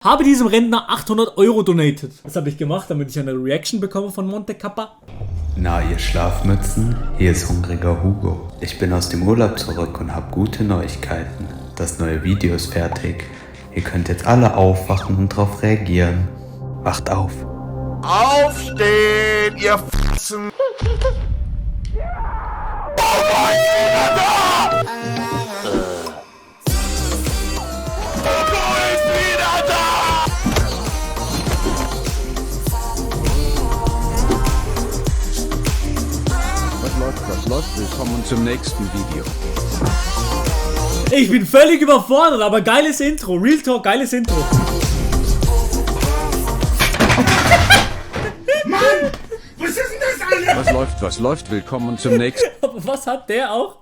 Habe diesem Rentner 800 € donated. Das habe ich gemacht, damit ich eine Reaction bekomme von Monte Kappa. Na, ihr Schlafmützen, hier ist hungriger Hugo. Ich bin aus dem Urlaub zurück und habe gute Neuigkeiten. Das neue Video ist fertig. Ihr könnt jetzt alle aufwachen und drauf reagieren. Wacht auf. Aufstehen, ihr Fatzen! Bobo ist wieder da! Bobo ist wieder da! Was läuft? Willkommen zum nächsten Video. Ich bin völlig überfordert, aber geiles Intro. Real Talk, geiles Intro. Mann! Was ist denn das, Alter? Was läuft? Willkommen zum nächsten. Aber was hat der auch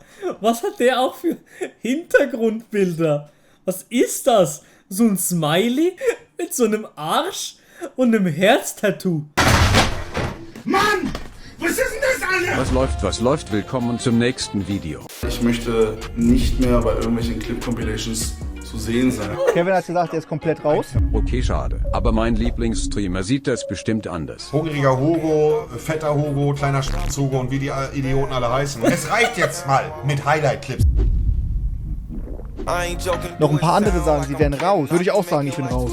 für Hintergrundbilder? Was ist das? So ein Smiley mit so einem Arsch und einem Herztattoo. Mann! Was ist denn das, Alter? Was läuft? Willkommen zum nächsten Video. Ich möchte nicht mehr bei irgendwelchen Clip-Compilations zu sehen sein. Kevin hat gesagt, er ist komplett raus. Okay, schade. Aber mein Lieblingsstreamer sieht das bestimmt anders. Hungriger Hugo, fetter Hugo, kleiner Schwarz Hugo und wie die Idioten alle heißen. Es reicht jetzt mal mit Highlight-Clips. Noch ein paar andere sagen, sie wären raus. Würde ich auch sagen, ich bin raus.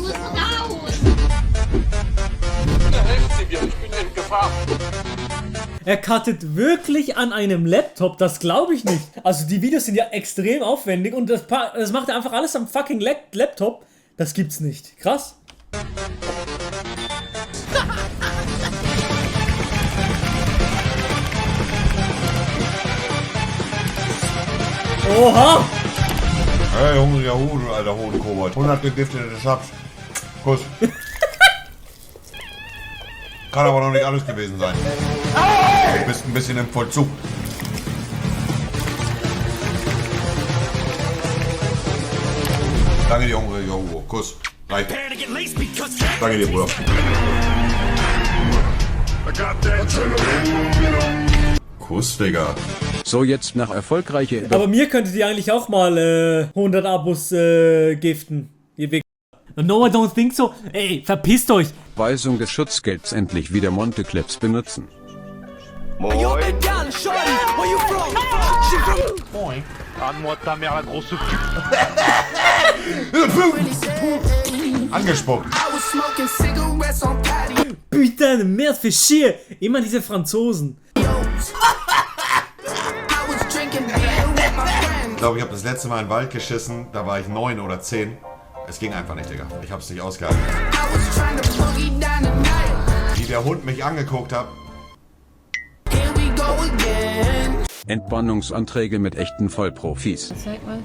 Er cuttet wirklich an einem Laptop, das glaube ich nicht. Also die Videos sind ja extrem aufwendig und das macht er einfach alles am fucking Laptop. Das gibt's nicht. Krass. Oha! Hey, hungriger Hugo, du alter Hodenkobold. 100 gegiftete Schapsch. Kuss. Kann aber noch nicht alles gewesen sein. Du bist ein bisschen im Vollzug. Danke dir, hungriger Hugo. Kuss. Reicht. Danke dir, Bruder. Kuss, Digga. So, jetzt nach erfolgreicher Aber mir könntet ihr eigentlich auch mal 100 Abos giften. Ihr Wichser. No, I don't think so. Ey, verpisst euch. Überweisung des Schutzgelds endlich wieder Monte-Clips benutzen. Angespuckt. Putain, merde für chier. Immer diese Franzosen. Ich glaube, ich habe das letzte Mal in den Wald geschissen. Da war ich 9 oder 10. Es ging einfach nicht, Digga. Ich hab's nicht ausgehalten. Wie der Hund mich angeguckt hat. Entbannungsanträge mit echten Vollprofis. Zeig mal.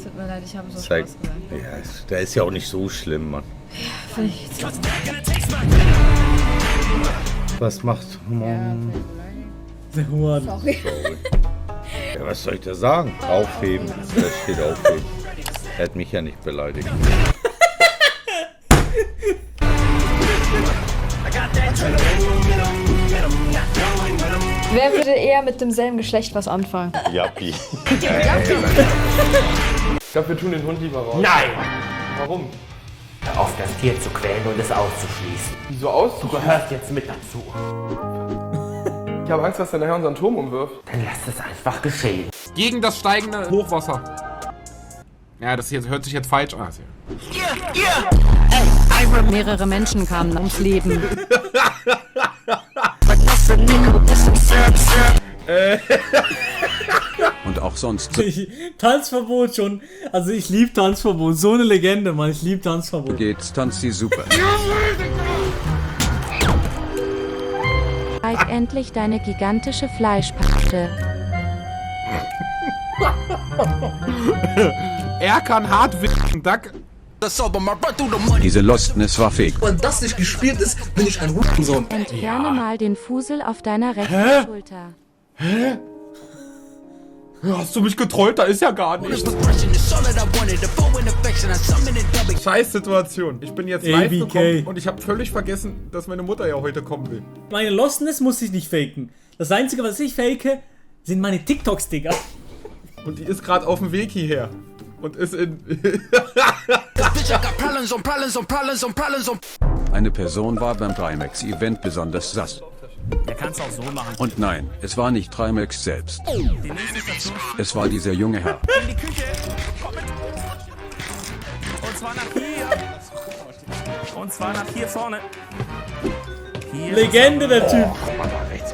Tut mir leid, ich habe so Zeig. Spaß gesagt. Ja, der ist ja auch nicht so schlimm, Mann. Finde ich jetzt Was macht Mann? Der Huren. Ja, was soll ich da sagen? Aufheben. Da steht aufheben. Er hat mich ja nicht beleidigt. Wer würde eher mit demselben Geschlecht was anfangen? Jappi. Ich glaube, wir tun den Hund lieber raus. Nein! Warum? Hör auf, das Tier zu quälen und es auszuschließen. Wieso Du auszuschließen? gehörst jetzt mit dazu. Ich habe Angst, dass er nachher unseren Turm umwirft. Dann lass es einfach geschehen. Gegen das steigende Hochwasser. Ja, das hier hört sich jetzt falsch an. Mehrere Menschen kamen ums Leben. Und auch sonst Tanzverbot schon. Also ich liebe Tanzverbot. So eine Legende, Mann. Ich liebe Tanzverbot. geht's, tanzt sie super. Zeig endlich deine gigantische Fleischpaste. Er kann hart wissen, Duck. Diese Lostness war fake. Wenn das nicht gespielt ist, bin ich ein Hurensohn. Entferne mal den Fusel auf deiner rechten Schulter. Hast du mich getrollt? Da ist ja gar nichts. Scheiß Situation. Ich bin jetzt live ABK. gekommen und ich habe völlig vergessen, dass meine Mutter ja heute kommen will. Meine Lostness muss ich nicht faken. Das Einzige, was ich fake, sind meine TikToks, Digga. Und die ist gerade auf dem Weg hierher. und ist in... Eine Person war beim Trimax-Event besonders sass. Der kann's auch so machen. Und nein, es war nicht Trimax selbst. Die nächste Station. Es war dieser junge Herr. In die Küche. Komm mit. Und zwar nach hier. Und zwar nach hier vorne. Hier Legende, der Typ. Guck mal da rechts.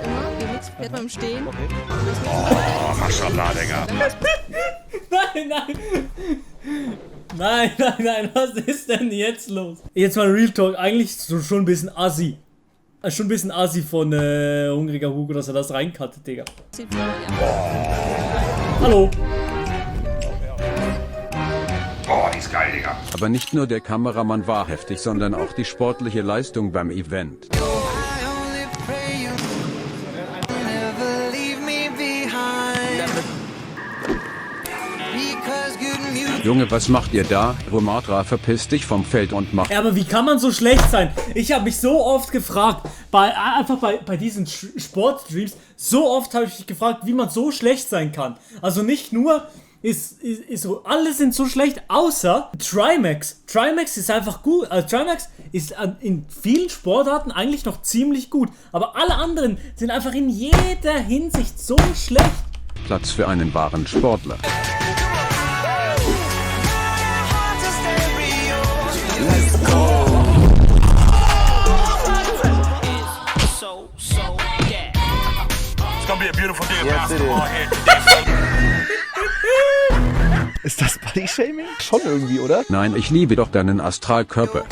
Fährt beim Stehen. Oh, Maschallah, Digga. Nein, was ist denn jetzt los? Jetzt mal Real Talk, eigentlich so schon ein bisschen assi. Schon ein bisschen assi von Hungriger Hugo, dass er das reinkattet, Digga. Hallo. Oh, die ist geil, Digga. Aber nicht nur der Kameramann war heftig, sondern auch die sportliche Leistung beim Event. Junge, was macht ihr da? Romatra, verpiss dich vom Feld und mach... Ja, aber wie kann man so schlecht sein? Ich habe mich so oft gefragt, bei diesen Sportstreams, so oft habe ich mich gefragt, wie man so schlecht sein kann. Also nicht nur ist so, alle sind so schlecht, außer Trimax. Trimax ist einfach gut. Also Trimax ist in vielen Sportarten eigentlich noch ziemlich gut. Aber alle anderen sind einfach in jeder Hinsicht so schlecht. Platz für einen wahren Sportler. Ist das Body-Shaming? Schon irgendwie, oder? Nein, ich liebe doch deinen Astralkörper.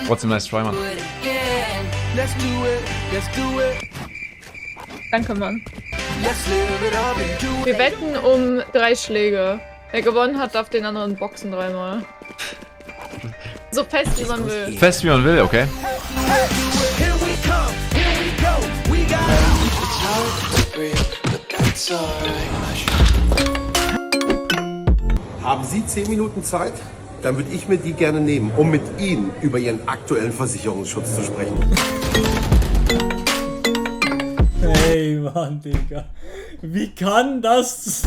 Trotzdem nice try, Mann. Danke, Mann. Wir wetten um 3 Schläge. Wer gewonnen hat, darf den anderen boxen 3-mal. So fest wie man will. Fest wie man will, okay. Haben Sie 10 Minuten Zeit? Dann würde ich mir die gerne nehmen, um mit Ihnen über Ihren aktuellen Versicherungsschutz zu sprechen. Hey Mann, Digga. Wie kann das?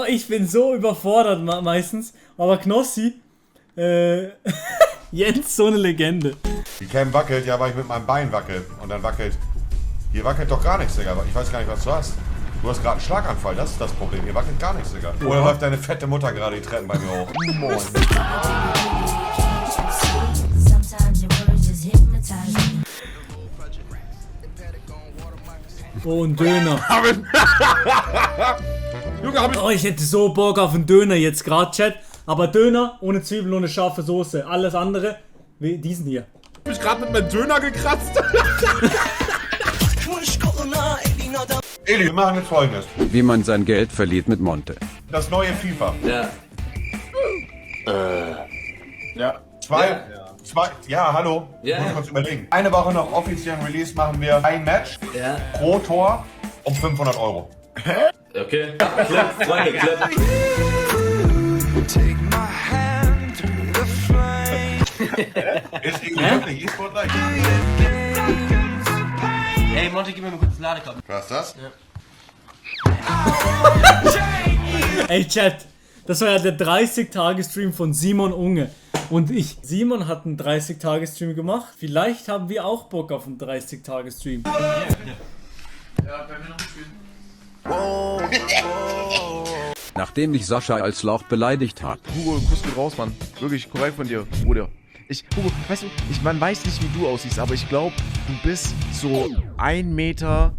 Ich bin so überfordert meistens. Aber Knossi, Jens, so eine Legende. Die Cam wackelt, ja, weil ich mit meinem Bein wackel. Und dann wackelt... Hier wackelt doch gar nichts, Digga. Ich weiß gar nicht, was du hast. Du hast gerade einen Schlaganfall, das ist das Problem. Hier wackelt gar nichts, Digga. Oder läuft deine fette Mutter gerade die Treppen bei mir hoch? Moin. Oh, ein Döner. Oh, ich hätte so Bock auf einen Döner jetzt gerade, Chat. Aber Döner ohne Zwiebeln, ohne scharfe Soße. Alles andere, wie diesen hier. Ich hab mich gerade mit meinem Döner gekratzt. Eli, wir machen jetzt Folgendes. Wie man sein Geld verliert mit Monte. Das neue FIFA. Ja. Ja. Ja, hallo. Ja. Muss kurz überlegen. Eine Woche noch offiziellen Release machen wir ein Match pro Tor um 500 €. Okay. Klapp, Freunde, klapp. Ist irgendwie wirklich E-Sport-like. Hey, Monty, gib mir mal kurz einen Ladekabel. Was ist das? Ja. Ey, Chat. Das war ja der 30-Tage-Stream von Simon Unge. Und ich. Simon hat einen 30-Tage-Stream gemacht. Vielleicht haben wir auch Bock auf einen 30-Tage-Stream. Ja, bei mir noch ein Spiel. Nachdem mich Sascha als Lauch beleidigt hat. Hugo, Kuss geht raus, Mann. Wirklich korrekt von dir, Bruder. Hugo, weißt du, man weiß nicht, wie du aussiehst, aber ich glaube, du bist so 1,78 Meter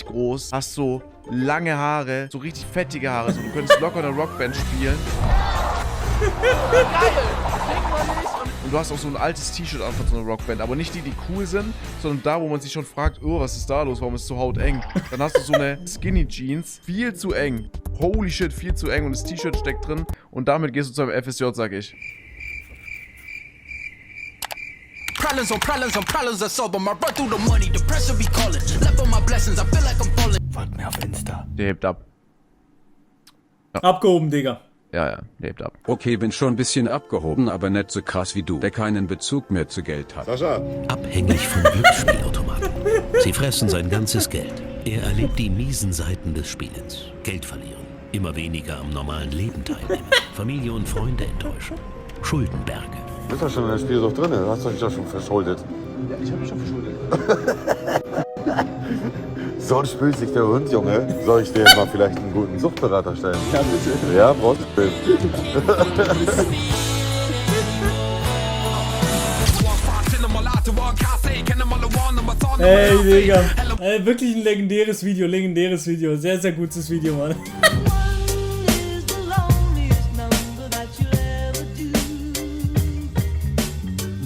groß, hast so lange Haare, so richtig fettige Haare, so du könntest locker eine Rockband spielen. Geil! Und du hast auch so ein altes T-Shirt an von so einer Rockband, aber nicht die, die cool sind, sondern da, wo man sich schon fragt, oh, was ist da los, warum ist es so hauteng? Dann hast du so eine Skinny Jeans, viel zu eng. Holy shit, viel zu eng und das T-Shirt steckt drin und damit gehst du zu einem FSJ, sag ich. Folgt mir auf Insta. Der hebt ab. Ja. Abgehoben, Digga. Ja, der hebt ab. Okay, bin schon ein bisschen abgehoben, aber nicht so krass wie du, der keinen Bezug mehr zu Geld hat. Sascha. Abhängig von Glücksspielautomaten. Sie fressen sein ganzes Geld. Er erlebt die miesen Seiten des Spielens. Geld verlieren, immer weniger am normalen Leben teilnehmen, Familie und Freunde enttäuschen, Schuldenberge. Du bist doch schon in der Spielsucht drin, du hast dich doch schon verschuldet. Ja, ich habe mich schon verschuldet. So spült sich der Hund, Junge. Soll ich dir mal vielleicht einen guten Suchtberater stellen? Ja, bitte. Ja, brauchst du. Ey, Digga. Wirklich ein legendäres Video. Sehr, sehr gutes Video, Mann.